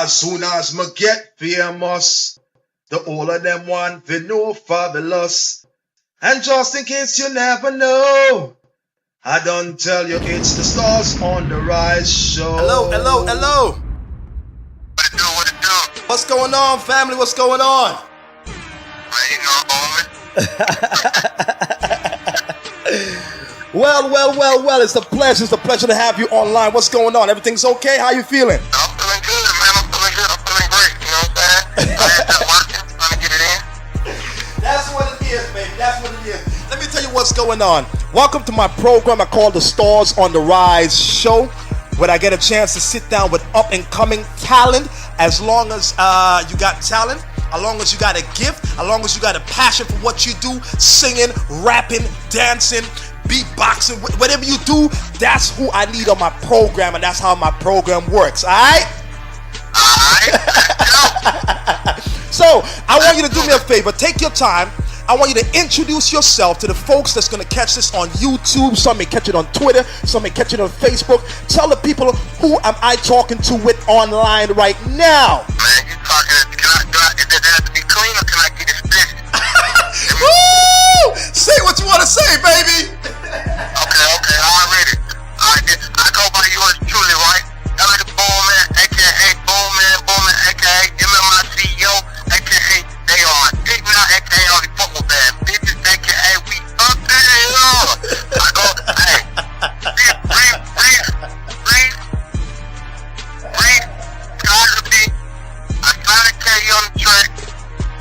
As soon as me get famous, the all of them want to know fabulous. And just in case you never know, I don't tell you it's the Stars on the Rise show. Hello, hello, hello. What it do, what it do? What's going on, family? What's going on? Man, you know, Well. It's a pleasure to have you online. What's going on? Everything's okay? How you feeling? I'm feeling good, man. I'm feeling good. I'm feeling great. You know what I'm saying? I had that working, trying to get it in. That's what it is, baby. That's what it is. Let me tell you what's going on. Welcome to my program I call the Stars on the Rise show, where I get a chance to sit down with up-and-coming talent. As long as you got talent, as long as you got a gift, as long as you got a passion for what you do, singing, rapping, dancing, beatboxing, whatever you do, that's who I need on my program, and that's how my program works, alright? So, I want you to do me a favor. Take your time. I want you to introduce yourself to the folks that's going to catch this on YouTube. Some may catch it on Twitter. Some may catch it on Facebook. Tell the people, who am I talking to with online right now? Man, you talking, does it have to be clean or can I get it stitched? Woo! Say what you want to say, baby. Okay, already. I go by yours truly, right? I like the BOOMMAN, aka BOOMMAN, aka MMI CEO, aka they on my dick now, aka all the football bad bitches, aka we up there. I go, hey, breathe, photography. I signed a K on the track,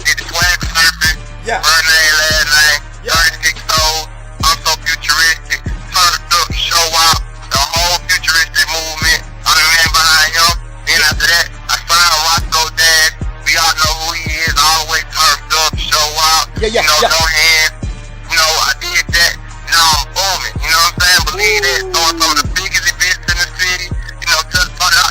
did the swag surfing, Yeah. first name, last name, 36 old, I'm so futuristic, turned up, show out, the whole futuristic movement, I'm the man behind him. Then after that, I signed Roscoe Dad, we all know who he is, all the way turned up, show out, Yeah. no hands, I did that, now I'm booming, you know what I'm saying, believe that, throwing some of the biggest events in the city,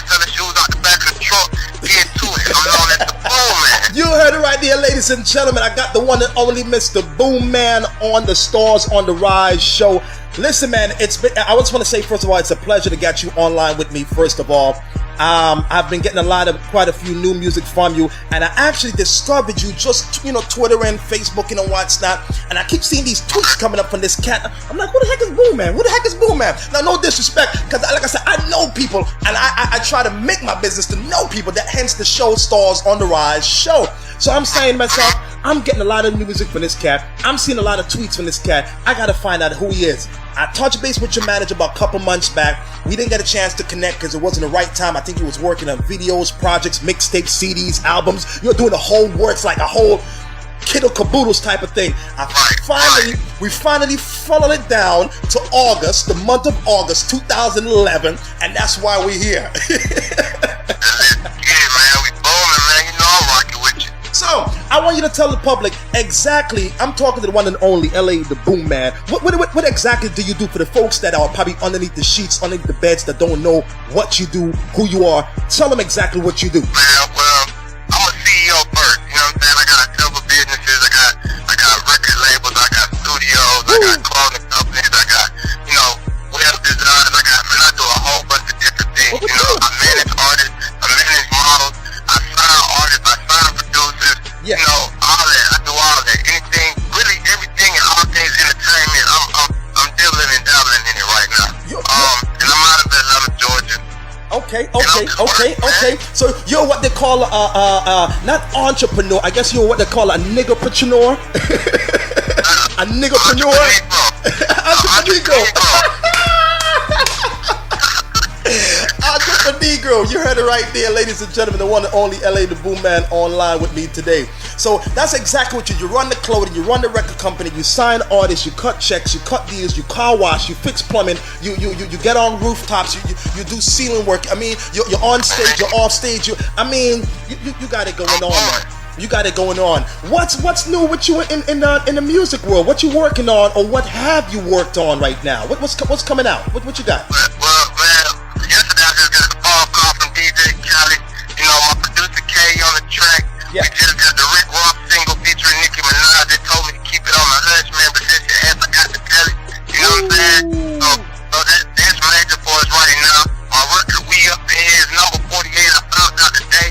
selling shoes out the back of the truck, get to it, I'm known as the BOOMMAN. You heard it right there, ladies and gentlemen. I got the one and only Mr. BOOMMAN on the Stars on the Rise show. Listen, man, I just want to say, first of all, it's a pleasure to get you online with me, first of all. I've been getting quite a few new music from you, and I actually discovered you just, Twitter and Facebook and whatnot, and I keep seeing these tweets coming up from this cat. I'm like, who the heck is BOOMMAN? Who the heck is BOOMMAN? Now, no disrespect, because like I said, I know people, and I try to make my business to know people, that hence the show Stars on the Rise show. So I'm saying to myself, I'm getting a lot of new music from this cat. I'm seeing a lot of tweets from this cat. I gotta find out who he is. I touched base with your manager about a couple months back. We didn't get a chance to connect because it wasn't the right time. I think he was working on videos, projects, mixtapes, CDs, albums. You're doing the whole works, like a whole kiddo caboodles type of thing. We finally funneled it down to August, the month of August 2011, and that's why we're here. Yeah, man, we booming, man. You know I'm rocking with you. So, I want you to tell the public exactly, I'm talking to the one and only LA, the BOOMMAN. What exactly do you do for the folks that are probably underneath the sheets, underneath the beds, that don't know what you do, who you are? Tell them exactly what you do. Man, well, I'm a CEO first, you know what I'm saying? I got several businesses, I got record labels, I got studios, I got clothing companies, I got, web designs, I do a whole bunch of different things, I manage artists, I manage models, I sign artists, I sign producers, Yeah. All that, I do all that, anything, really everything and all things entertainment, I'm dibbling and dabbling in it right now. And I'm out of Atlanta, Georgia. Okay. So you're what they call not entrepreneur. I guess you're what they call a niggerpreneur. A niggerpreneur. Entrepreneur. Entrepreneur. You heard it right there, ladies and gentlemen. The one and only LA, the BOOMMAN, online with me today. So that's exactly what you do. You run the clothing, you run the record company, you sign artists, you cut checks, you cut deals, you car wash, you fix plumbing, you get on rooftops, you do ceiling work. I mean, you're on stage, you're off stage. You got it going on, man. You got it going on. What's new with you in the music world? What you working on, or what have you worked on right now? What's coming out? What you got? Well, man, yesterday I just got a phone call from DJ Khaled. My producer K on the track. Yeah. We just got the Rick Ross single featuring Nicki Minaj. They told me to keep it on the hush, man, but since your ass, I got to tell it. You know what I'm saying? So that's major for us right now. My record, We Up in Here, is number 48. I found out today.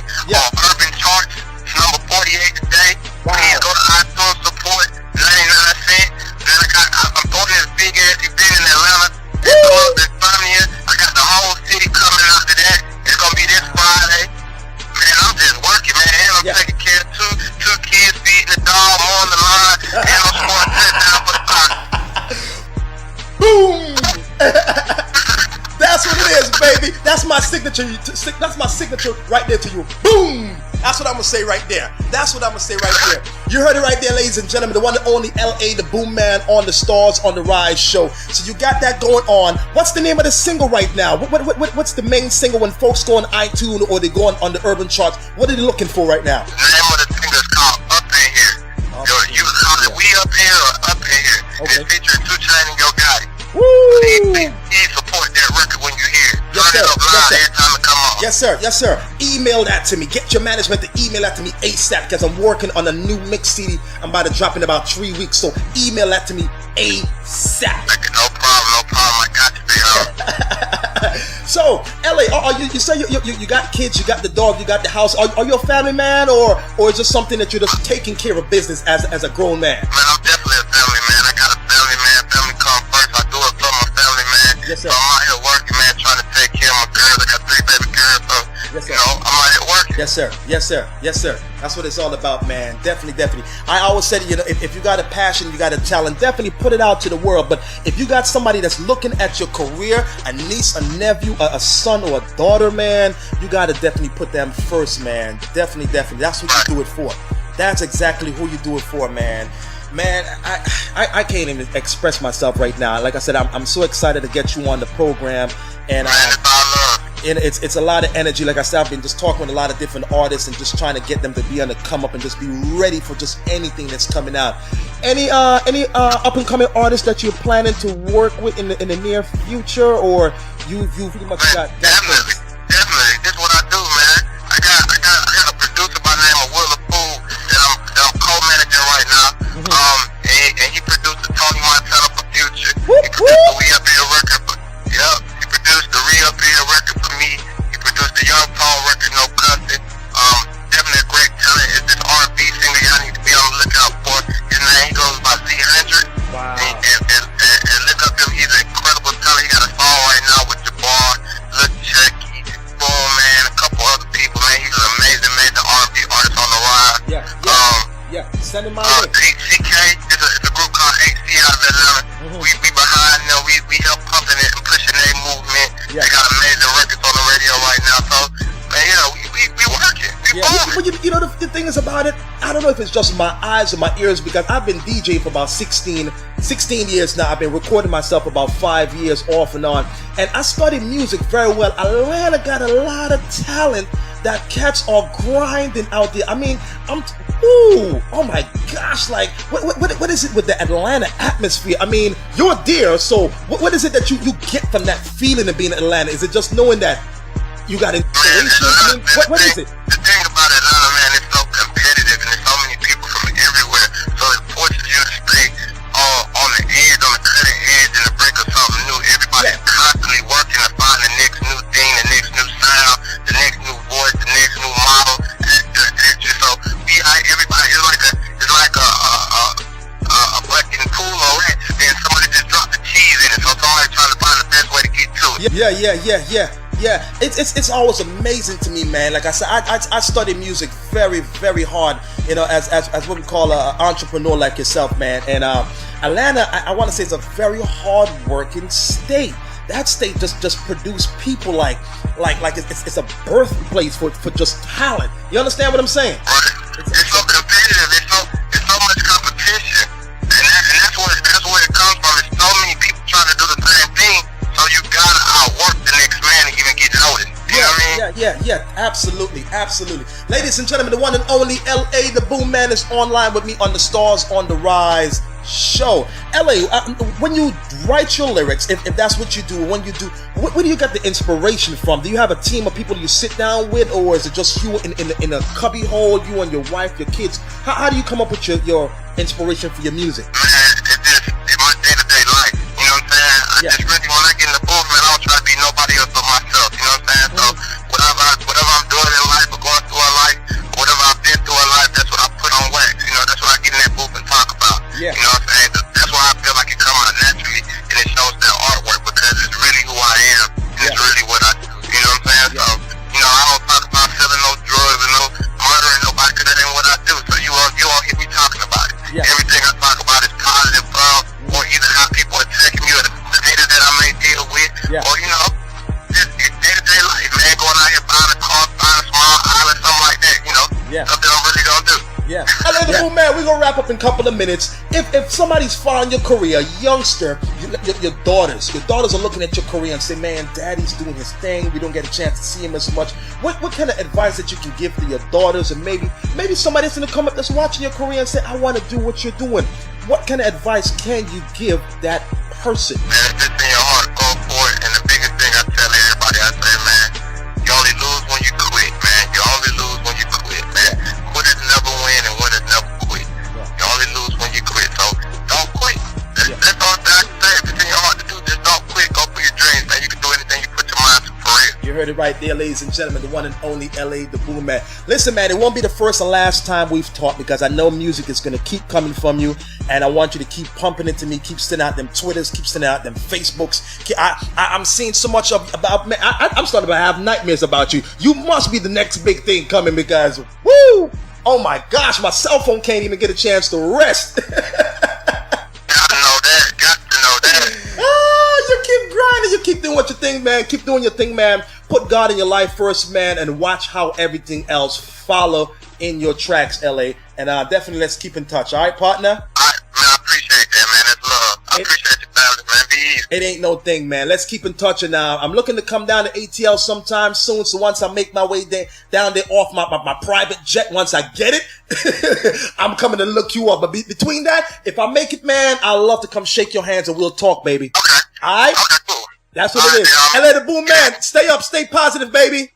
That's my signature right there to you. Boom. That's what I'm gonna say right there. That's what I'm gonna say right there. You heard it right there, ladies and gentlemen. The one and only LA, the Boom Man on the Stars on the Rise show. So you got that going on. What's the name of the single right now? What's the main single when folks go on iTunes or they go on the urban charts? What are they looking for right now? The name of the single is called Up in Here. You can call it We Up Here or Up in Here. Okay. It's featuring 2 Chainz and Yo Gotti. Woo! Please support that record when you hear it. Yes, Turn it sir. up loud every time it come on. Yes, sir. Yes, sir. Email that to me. Get your management to email that to me ASAP because I'm working on a new mix CD. I'm about to drop in about 3 weeks. So email that to me ASAP. No problem. I got you, big homie. So, LA, you say you got kids, you got the dog, you got the house. Are you a family man or is this something that you're just taking care of business as a grown man? Man, I'm definitely a family man. I got a family man. Family come first. I do it for my family, man. Yes, sir. So I'm out here working, man, trying to take care of my girls. I got 3 baby girls, so, Yes, sir. I'm out here working. Yes, sir. Yes, sir. Yes, sir. That's what it's all about, man. Definitely. I always said, if you got a passion, you got a talent, definitely put it out to the world. But if you got somebody that's looking at your career, a niece, a nephew, a son, or a daughter, man, you got to definitely put them first, man. Definitely. That's what you do it for. That's exactly who you do it for, man. Man, I can't even express myself right now. Like I said, I'm so excited to get you on the program, and it's a lot of energy. Like I said, I've been just talking with a lot of different artists and just trying to get them to be on the come up and just be ready for just anything that's coming out. Any up and coming artists that you're planning to work with in the near future, or you pretty much got Definitely. This is what I do, man. I got a producer by the name of Willa Fool that I'm co-managing right now. And he produced the Tony Montana for Future. He produced the We Up Here record. He produced the Re Up Here record for me. He produced the Young Paul record, No Cussing. Definitely a great talent. It's this R&B singer y'all need to be on the lookout for. His name goes by Z100. Wow. And look up him. He's an incredible talent. He got a song right now with Jabbar, Lil Chucky, BOOMMAN, a couple other people. Man, he's an amazing R&B artist on the rise. Yeah. Send him my way. CK is a group called HC out of Atlanta. We behind them. We help pumping it and pushing their movement. Yeah. They got amazing records on the radio right now. So, man, we working. We booming. You know the thing is about it, I don't know if it's just my eyes or my ears, because I've been DJing for about 16 years now. I've been recording myself about 5 years off and on, and I studied music very well. Atlanta got a lot of talent that cats are grinding out there. I mean, oh my gosh, like what is it with the Atlanta atmosphere? I mean, you're there, so what is it that you get from that feeling of being in Atlanta? Is it just knowing that you got inspiration? I mean, what is it? The thing about Atlanta, man, it's so competitive and there's so many people from everywhere. So it forces you to stay on the edge, on the cutting edge, and to break up something new. Everybody's constantly working to find the next new thing, the next new sound, the next new voice, the next new model, actor. So everybody is like a bucket pool or rat, and somebody just dropped the cheese in it. So somebody's trying to find the best way to get to it. Yeah, it's always amazing to me, man. Like I said, I study music very, very hard, as what we call an entrepreneur like yourself, man. And Atlanta, I want to say, is a very hard-working state. That state just produce people like it's a birthplace for just talent. You understand what I'm saying? Right. It's so competitive. It's so much competition, and that's where it comes from. It's so many people trying to do the same thing. So you gotta outwork the next man to even get noticed. You know what I mean? Yeah, absolutely. Ladies and gentlemen, the one and only LA, the Boom Man, is online with me on the Stars on the Rise show. LA, when you write your lyrics, if that's what you do, where do you get the inspiration from? Do you have a team of people you sit down with, or is it just you in a cubby hole, you and your wife, your kids? How do you come up with your inspiration for your music? Man, it's my day-to-day life. You know what I'm saying? I just really, when I get in the booth, man, I don't try to be nobody else but myself. You know what I'm saying? So whatever I'm doing in life or going through in life, whatever I've been through in life, that's what I put on wax. You know, that's what I get in that booth and talk about. Yeah. You know what I'm saying? That's why I feel like it come out naturally, and it shows that artwork, because it's really who I am, and it's really what I do. You know what I'm saying? So, I don't talk about selling no drugs and no murdering nobody, because that ain't what I do. So you won't hear me talking about it. Yeah. Everything I talk about is man, we're gonna wrap up in a couple of minutes. If somebody's following your career, a youngster, your daughters are looking at your career and say, man, daddy's doing his thing, we don't get a chance to see him as much. What kind of advice that you can give to your daughters, and maybe somebody that's gonna come up that's watching your career and say, I want to do what you're doing? What kind of advice can you give that person? Man, if it's in your heart, go for it. And the biggest thing I tell everybody, I say, man, you only lose when you quit, man. You only lose when you quit, man. Quitters never win and winners never quit. You only lose when you quit. So don't quit. That's all that I can say. If it's in your heart to do, just don't quit. Go for your dreams, man. You can do anything you put your mind to, for real. You heard it right there, ladies and gentlemen, the one and only LA, the BOOMMAN. Listen, man, it won't be the first and last time we've talked, because I know music is going to keep coming from you, and I want you to keep pumping it to me, keep sending out them Twitters, keep sending out them Facebooks. I'm seeing so much about, man, I'm starting to have nightmares about you. You must be the next big thing coming, because, woo, oh my gosh, my cell phone can't even get a chance to rest. You keep grinding, you keep doing what you think, man. Keep doing your thing, man. Put God in your life first, man, and watch how everything else follow in your tracks, LA. And definitely let's keep in touch, all right, partner? All right, man, I appreciate that, man. That's love. I appreciate your family, man. Be easy. It ain't no thing, man. Let's keep in touch. And I'm looking to come down to ATL sometime soon. So once I make my way down there off my private jet, once I get it, I'm coming to look you up. But between that, if I make it, man, I'd love to come shake your hands and we'll talk, baby. Okay. All right? Okay, cool. That's what it is. LA the BOOMMAN. Stay up, stay positive, baby.